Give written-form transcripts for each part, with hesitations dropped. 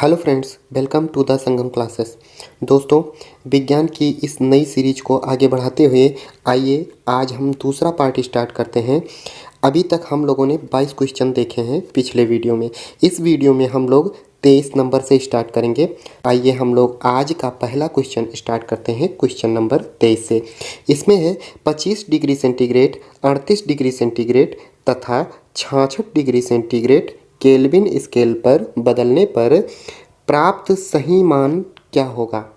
Hello friends, welcome to the Sangam classes. दोस्तों, विज्ञान की इस नई सीरीज को आगे बढ़ाते हुए आइए आज हम दूसरा पार्ट स्टार्ट करते हैं। अभी तक हम लोगों ने 22 क्वेश्चन देखे हैं पिछले वीडियो में। इस वीडियो में हम लोग 23 नंबर से स्टार्ट करेंगे। आइए हम लोग आज का पहला क्वेश्चन स्टार्ट करते हैं क्वेश्चन नंबर 23 से। इसमें है 25 डिग्री सेंटीग्रेड, 38 डिग्री सेंटीग्रेड तथा 66 डिग्री सेंटीग्रेड केल्विन स्केल पर बदलने पर प्राप्त सही मान क्या होगा।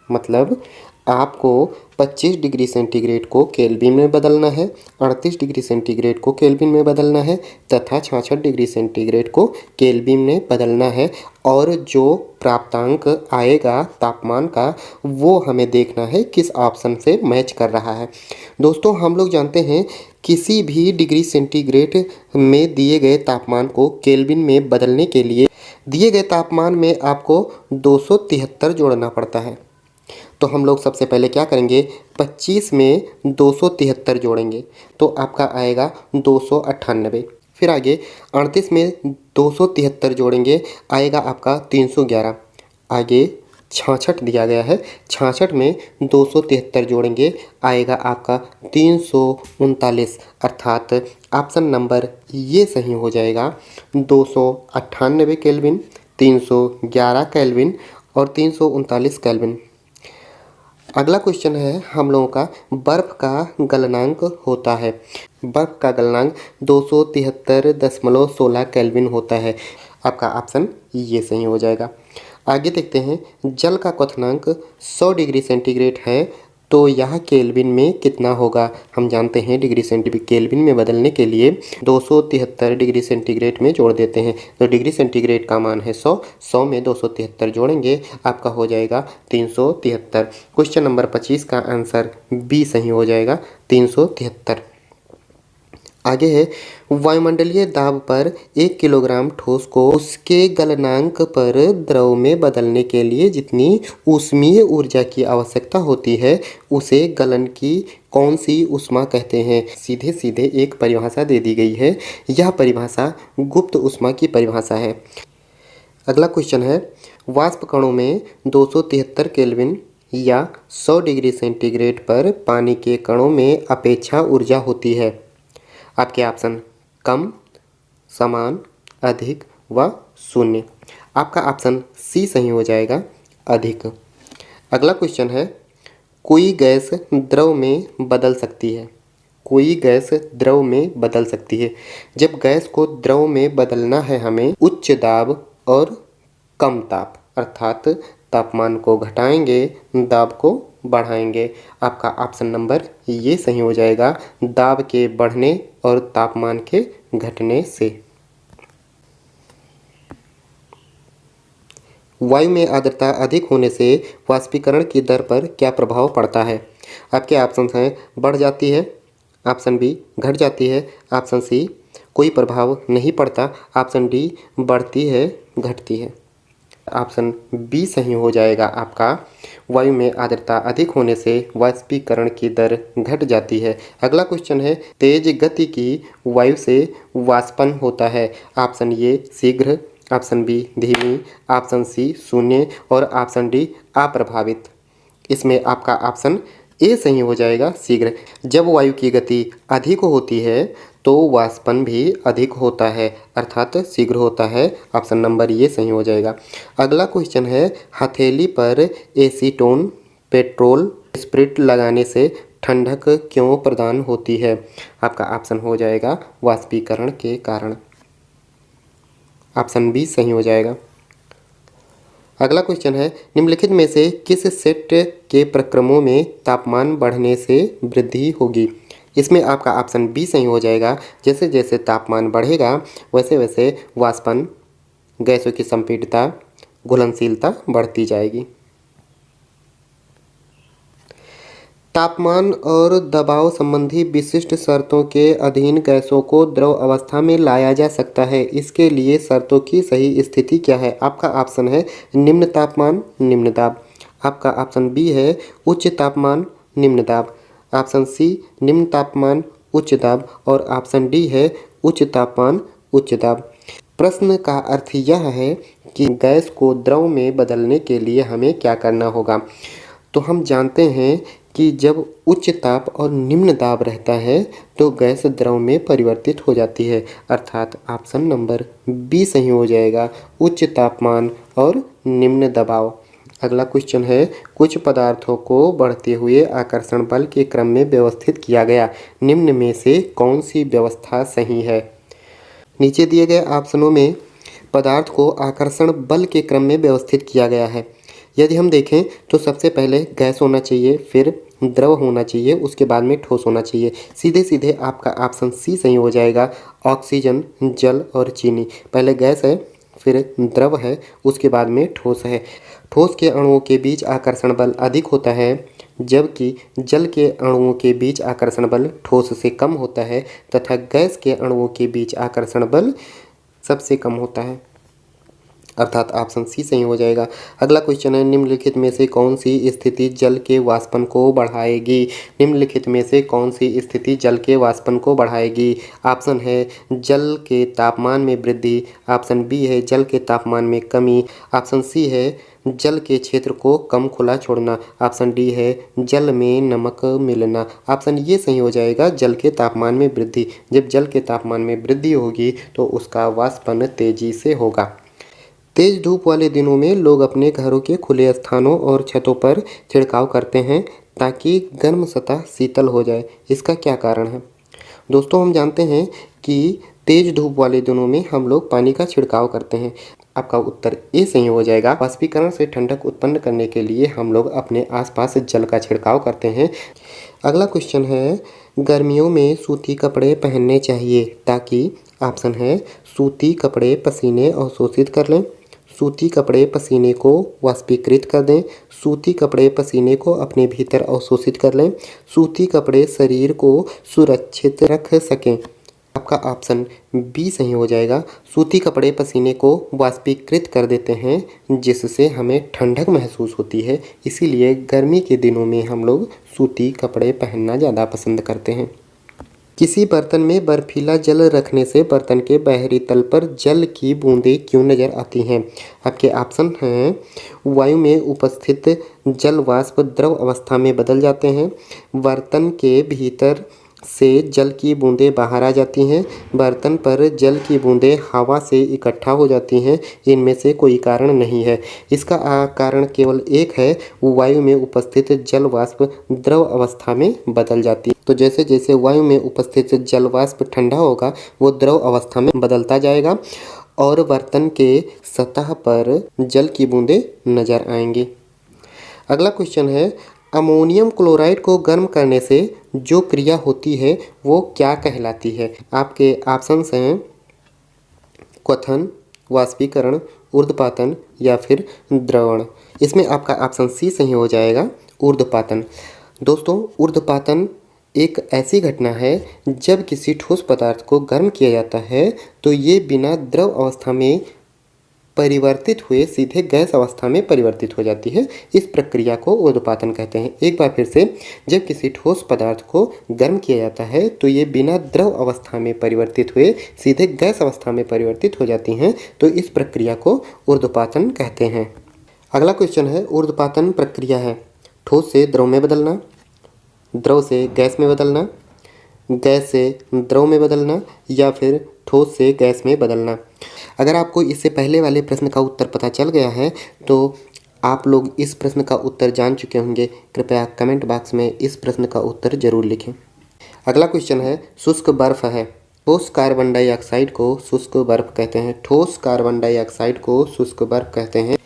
मतलब आपको 25 डिग्री सेंटीग्रेड को केल्विन में बदलना है, 38 डिग्री सेंटीग्रेड को केल्विन में बदलना है तथा 66 डिग्री सेंटीग्रेड को केल्विन में बदलना है। और जो प्राप्तांक आएगा तापमान का, वो हमें देखना है किस ऑप्शन से मैच कर रहा है। दोस्तों, हम लोग जानते हैं किसी भी डिग्री सेंटीग्रेड में दिए गए तापमान को केल्विन में बदलने के लिए दिए गए तापमान में आपको 273 जोड़ना पड़ता है। तो हम लोग सबसे पहले क्या करेंगे, 25 में 273 जोड़ेंगे तो आपका आएगा 298। फिर आगे 38 में 273 जोड़ेंगे, आएगा आपका 311। आगे 66 दिया गया है, 66 में 273 जोड़ेंगे, आएगा आपका 339। अर्थात ऑप्शन नंबर ये सही हो जाएगा। 298 केल्विन, 311 केल्विन और 339 केल्विन। अगला क्वेश्चन है हम लोगों का, बर्फ़ का गलनांक होता है। बर्फ़ का गलनांक 273.16 केल्विन होता है। आपका ऑप्शन ये सही हो जाएगा। आगे देखते हैं, जल का क्वथनांक 100 डिग्री सेंटीग्रेड है तो यह केल्विन में कितना होगा। हम जानते हैं डिग्री सेंटीग्रेड केल्विन में बदलने के लिए 273 डिग्री सेंटीग्रेड में जोड़ देते हैं। तो डिग्री सेंटीग्रेड का मान है 100, 100 में 273 जोड़ेंगे, आपका हो जाएगा 373। क्वेश्चन नंबर 25 का आंसर बी सही हो जाएगा, 373। आगे है, वायुमंडलीय दाब पर 1 किलोग्राम ठोस को उसके गलनांक पर द्रव में बदलने के लिए जितनी ऊष्मीय ऊर्जा की आवश्यकता होती है उसे गलन की कौन सी ऊष्मा कहते हैं। सीधे सीधे एक परिभाषा दे दी गई है, यह परिभाषा गुप्त ऊष्मा की परिभाषा है। अगला क्वेश्चन है, वाष्प कणों में 273 केल्विन या 100 डिग्री सेंटीग्रेड पर पानी के कणों में अपेक्षा ऊर्जा होती है। आपके ऑप्शन कम, समान, अधिक व शून्य। आपका ऑप्शन सी सही हो जाएगा, अधिक। अगला क्वेश्चन है, कोई गैस द्रव में बदल सकती है। कोई गैस द्रव में बदल सकती है। जब गैस को द्रव में बदलना है हमें उच्च दाब और कम ताप, अर्थात तापमान को घटाएंगे, दाब को बढ़ाएंगे। आपका ऑप्शन नंबर ये सही हो जाएगा, दाब के बढ़ने और तापमान के घटने से। वायु में आर्द्रता अधिक होने से वाष्पीकरण की दर पर क्या प्रभाव पड़ता है। आपके ऑप्शन हैं, बढ़ जाती है, ऑप्शन बी घट जाती है, ऑप्शन सी कोई प्रभाव नहीं पड़ता, ऑप्शन डी बढ़ती है घटती है। ऑप्शन बी सही हो जाएगा आपका, वायु में आर्द्रता अधिक होने से वाष्पीकरण की दर घट जाती है। अगला क्वेश्चन है, तेज गति की वायु से वाष्पन होता है। ऑप्शन ए शीघ्र, ऑप्शन बी धीमी, ऑप्शन सी शून्य और ऑप्शन डी अप्रभावित। इसमें आपका ऑप्शन ए सही हो जाएगा, शीघ्र। जब वायु की गति अधिक होती है तो वाष्पन भी अधिक होता है, अर्थात शीघ्र होता है। ऑप्शन नंबर ये सही हो जाएगा। अगला क्वेश्चन है, हथेली पर एसीटोन पेट्रोल स्प्रिट लगाने से ठंडक क्यों प्रदान होती है। आपका ऑप्शन हो जाएगा वाष्पीकरण के कारण, ऑप्शन बी सही हो जाएगा। अगला क्वेश्चन है, निम्नलिखित में से किस सेट के प्रक्रमों में तापमान बढ़ने से वृद्धि होगी। इसमें आपका ऑप्शन बी सही हो जाएगा। जैसे जैसे तापमान बढ़ेगा वैसे वैसे वाष्पन, गैसों की संपीड़ितता, घुलनशीलता बढ़ती जाएगी। तापमान और दबाव संबंधी विशिष्ट शर्तों के अधीन गैसों को द्रव अवस्था में लाया जा सकता है। इसके लिए शर्तों की सही स्थिति क्या है। आपका ऑप्शन है निम्न तापमान निम्न दाब, आपका ऑप्शन बी है उच्च तापमान निम्न दाब, ऑप्शन सी निम्न तापमान उच्च दाब और ऑप्शन डी है उच्च तापमान उच्च दाब। प्रश्न का अर्थ यह है कि गैस को द्रव में बदलने के लिए हमें क्या करना होगा। तो हम जानते हैं कि जब उच्च ताप और निम्न दाब रहता है तो गैस द्रव में परिवर्तित हो जाती है, अर्थात ऑप्शन नंबर बी सही हो जाएगा, उच्च तापमान और निम्न दबाव। अगला क्वेश्चन है, कुछ पदार्थों को बढ़ते हुए आकर्षण बल के क्रम में व्यवस्थित किया गया, निम्न में से कौन सी व्यवस्था सही है। नीचे दिए गए ऑप्शनों में पदार्थ को आकर्षण बल के क्रम में व्यवस्थित किया गया है। यदि हम देखें तो सबसे पहले गैस होना चाहिए, फिर द्रव होना चाहिए, उसके बाद में ठोस होना चाहिए। सीधे सीधे आपका ऑप्शन सी सही हो जाएगा, ऑक्सीजन, जल और चीनी। पहले गैस है, फिर द्रव है, उसके बाद में ठोस है। ठोस के अणुओं के बीच आकर्षण बल अधिक होता है, जबकि जल के अणुओं के बीच आकर्षण बल ठोस से कम होता है तथा गैस के अणुओं के बीच आकर्षण बल सबसे कम होता है, अर्थात ऑप्शन सी सही हो जाएगा। अगला क्वेश्चन है, निम्नलिखित में से कौन सी स्थिति जल के वाष्पन को बढ़ाएगी। निम्नलिखित में से कौन सी स्थिति जल के वाष्पन को बढ़ाएगी। ऑप्शन है जल के तापमान में वृद्धि, ऑप्शन बी है जल के तापमान में कमी, ऑप्शन सी है जल के क्षेत्र को कम खुला छोड़ना, ऑप्शन डी है जल में नमक मिलना। ऑप्शन ये सही हो जाएगा, जल के तापमान में वृद्धि। जब जल के तापमान में वृद्धि होगी तो उसका वाष्पन तेजी से होगा। तेज धूप वाले दिनों में लोग अपने घरों के खुले स्थानों और छतों पर छिड़काव करते हैं ताकि गर्म सतह शीतल हो जाए। इसका क्या कारण है। दोस्तों, हम जानते हैं कि तेज धूप वाले दिनों में हम लोग पानी का छिड़काव करते हैं। आपका उत्तर ए सही हो जाएगा। वाष्पीकरण से ठंडक उत्पन्न करने के लिए हम लोग अपने आसपास जल का छिड़काव करते हैं। अगला क्वेश्चन है, गर्मियों में सूती कपड़े पहनने चाहिए ताकि, ऑप्शन है सूती कपड़े पसीने अवशोषित कर लें, सूती कपड़े पसीने को वाष्पीकृत कर दें, सूती कपड़े पसीने को अपने भीतर अवशोषित कर लें, सूती कपड़े शरीर को सुरक्षित रख सकें। आपका ऑप्शन बी सही हो जाएगा, सूती कपड़े पसीने को वाष्पीकृत कर देते हैं जिससे हमें ठंडक महसूस होती है। इसीलिए गर्मी के दिनों में हम लोग सूती कपड़े पहनना ज़्यादा पसंद करते हैं। किसी बर्तन में बर्फीला जल रखने से बर्तन के बाहरी तल पर जल की बूंदें क्यों नज़र आती हैं। आपके ऑप्शन हैं, वायु में उपस्थित जल वाष्प द्रव अवस्था में बदल जाते हैं, बर्तन के भीतर से जल की बूंदें बाहर आ जाती हैं, बर्तन पर जल की बूंदें हवा से इकट्ठा हो जाती हैं, इनमें से कोई कारण नहीं है। इसका कारण केवल एक है, वायु में उपस्थित जल वाष्प द्रव अवस्था में बदल जाती है। तो जैसे जैसे वायु में उपस्थित जल वाष्प ठंडा होगा वो द्रव अवस्था में बदलता जाएगा और बर्तन के सतह पर जल की बूंदें नजर आएंगी। अगला क्वेश्चन है, अमोनियम क्लोराइड को गर्म करने से जो क्रिया होती है वो क्या कहलाती है। आपके ऑप्शंस हैं क्वथन, वाष्पीकरण, ऊर्ध्वपातन या फिर द्रवण। इसमें आपका ऑप्शन सी सही हो जाएगा, ऊर्ध्वपातन। दोस्तों, ऊर्ध्वपातन एक ऐसी घटना है जब किसी ठोस पदार्थ को गर्म किया जाता है तो ये बिना द्रव अवस्था में परिवर्तित हुए सीधे गैस अवस्था में परिवर्तित हो जाती है। इस प्रक्रिया को ऊर्ध्वपातन कहते हैं। एक बार फिर से, जब किसी ठोस पदार्थ को गर्म किया जाता है तो ये बिना द्रव अवस्था में परिवर्तित हुए सीधे गैस अवस्था में परिवर्तित हो जाती हैं, तो इस प्रक्रिया को ऊर्ध्वपातन कहते हैं। अगला क्वेश्चन है, ऊर्ध्वपातन प्रक्रिया है ठोस से द्रव में बदलना, द्रव से गैस में बदलना, गैस से द्रव में बदलना या फिर ठोस से गैस में बदलना। अगर आपको इससे पहले वाले प्रश्न का उत्तर पता चल गया है तो आप लोग इस प्रश्न का उत्तर जान चुके होंगे। कृपया कमेंट बॉक्स में इस प्रश्न का उत्तर जरूर लिखें। अगला क्वेश्चन है, शुष्क बर्फ है। ठोस कार्बन डाइऑक्साइड को शुष्क बर्फ कहते हैं। ठोस कार्बन डाइऑक्साइड को शुष्क बर्फ कहते हैं।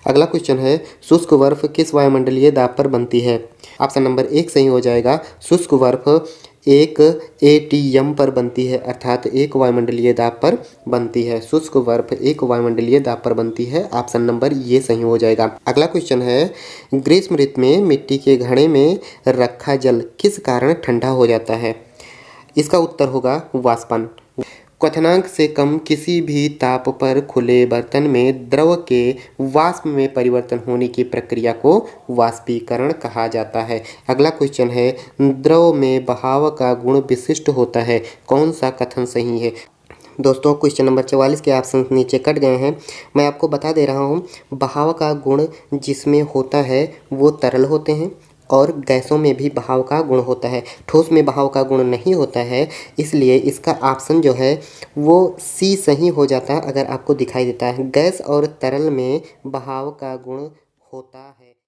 अगला क्वेश्चन है, शुष्क बर्फ किस वायुमंडलीय दाब पर बनती है। ऑप्शन नंबर एक सही हो जाएगा, शुष्क बर्फ एक एटीएम पर बनती है, अर्थात एक वायुमंडलीय दाब पर बनती है। शुष्क बर्फ एक वायुमंडलीय दाब पर बनती है। ऑप्शन नंबर ये सही हो जाएगा। अगला क्वेश्चन है, ग्रीष्म ऋतु में मिट्टी के घड़े में रखा जल किस कारण ठंडा हो जाता है। इसका उत्तर होगा वाष्पन। क्वथनांक से कम किसी भी ताप पर खुले बर्तन में द्रव के वाष्प में परिवर्तन होने की प्रक्रिया को वाष्पीकरण कहा जाता है। अगला क्वेश्चन है, द्रव में बहाव का गुण विशिष्ट होता है, कौन सा कथन सही है। दोस्तों क्वेश्चन नंबर 44 के ऑप्शन नीचे कट गए हैं। मैं आपको बता दे रहा हूँ, बहाव का गुण जिसमें होता है वो तरल होते हैं और गैसों में भी बहाव का गुण होता है। ठोस में बहाव का गुण नहीं होता है, इसलिए इसका ऑप्शन जो है वो सी सही हो जाता है अगर आपको दिखाई देता है। गैस और तरल में बहाव का गुण होता है।